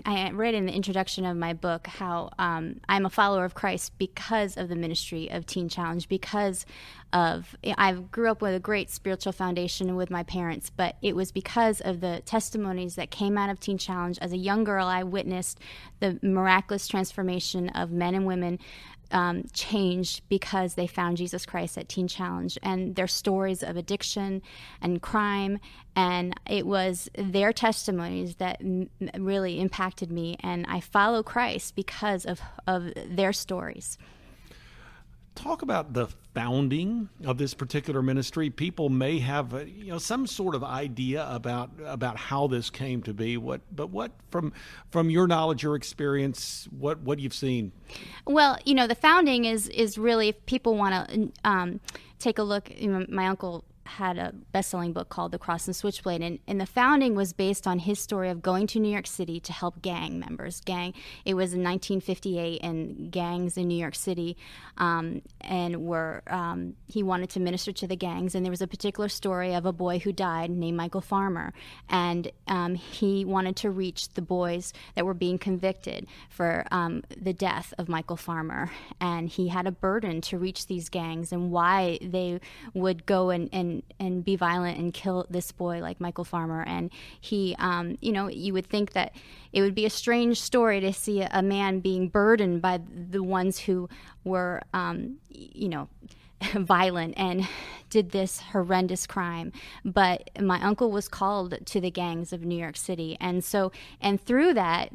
I read in the introduction of my book how I'm a follower of Christ because of the ministry of Teen Challenge, because of, I grew up with a great spiritual foundation with my parents, but it was because of the testimonies that came out of Teen Challenge. As a young girl, I witnessed the miraculous transformation of men and women changed because they found Jesus Christ at Teen Challenge, and their stories of addiction and crime, and it was their testimonies that really impacted me, and I follow Christ because of their stories. Talk about the founding of this particular ministry. People may have some sort of idea about how this came to be. What from your knowledge, your experience, what you've seen? Well, the founding is really, if people want to take a look. My uncle had a best-selling book called The Cross and Switchblade, and the founding was based on his story of going to New York City to help gang members. It was in 1958, and gangs in New York City, and he wanted to minister to the gangs, and there was a particular story of a boy who died named Michael Farmer, and he wanted to reach the boys that were being convicted for the death of Michael Farmer, and he had a burden to reach these gangs and why they would go and be violent and kill this boy like Michael Farmer. And he, you would think that it would be a strange story to see a man being burdened by the ones who were, violent and did this horrendous crime. But my uncle was called to the gangs of New York City, and through that,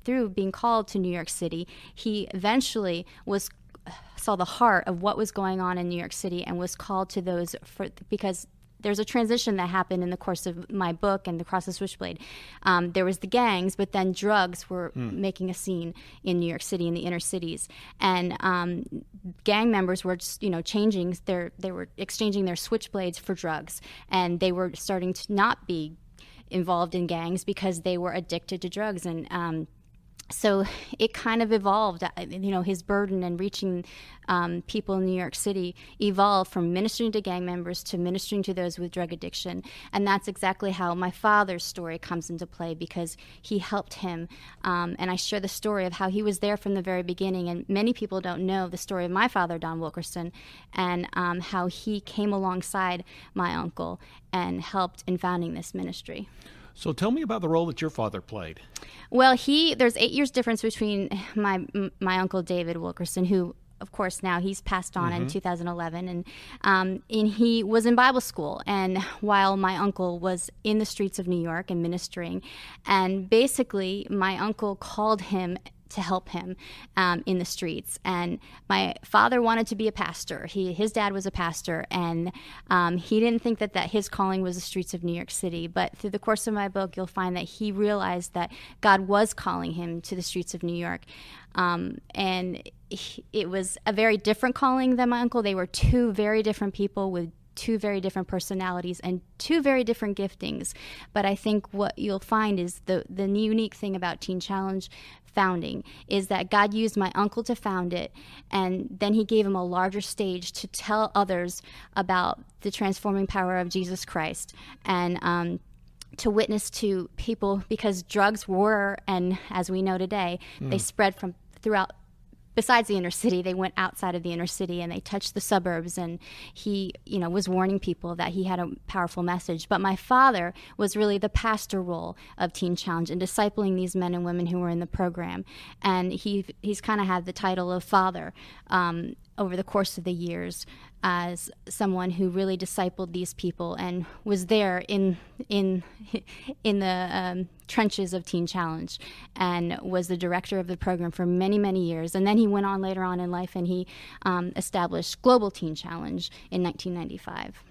through being called to New York City, he eventually saw the heart of what was going on in New York City and was called to those because there's a transition that happened in the course of my book and The Cross and Switchblade. There was the gangs, but then drugs were making a scene in New York City, in the inner cities, and gang members were changing they were exchanging their switchblades for drugs, and they were starting to not be involved in gangs because they were addicted to drugs. And so it kind of evolved, his burden and reaching people in New York City evolved from ministering to gang members to ministering to those with drug addiction. And that's exactly how my father's story comes into play, because he helped him. And I share the story of how he was there from the very beginning. And many people don't know the story of my father, Don Wilkerson, and how he came alongside my uncle and helped in founding this ministry. So tell me about the role that your father played. Well, there's 8 years difference between my uncle David Wilkerson, who, of course, now he's passed on in 2011, and he was in Bible school, and while my uncle was in the streets of New York and ministering, and basically my uncle called him to help him in the streets. And my father wanted to be a pastor. His dad was a pastor, and he didn't think that his calling was the streets of New York City. But through the course of my book, you'll find that he realized that God was calling him to the streets of New York. And it was a very different calling than my uncle. They were two very different people with two very different personalities and two very different giftings. But I think what you'll find is the unique thing about Teen Challenge founding is that God used my uncle to found it, and then he gave him a larger stage to tell others about the transforming power of Jesus Christ, and to witness to people, because drugs were, and as we know today, they spread from throughout. Besides the inner city, they went outside of the inner city and they touched the suburbs, and he, was warning people that he had a powerful message. But my father was really the pastor role of Teen Challenge and discipling these men and women who were in the program. And he's kind of had the title of father over the course of the years as someone who really discipled these people and was there in the trenches of Teen Challenge, and was the director of the program for many, many years. And then he went on later on in life, and he established Global Teen Challenge in 1995.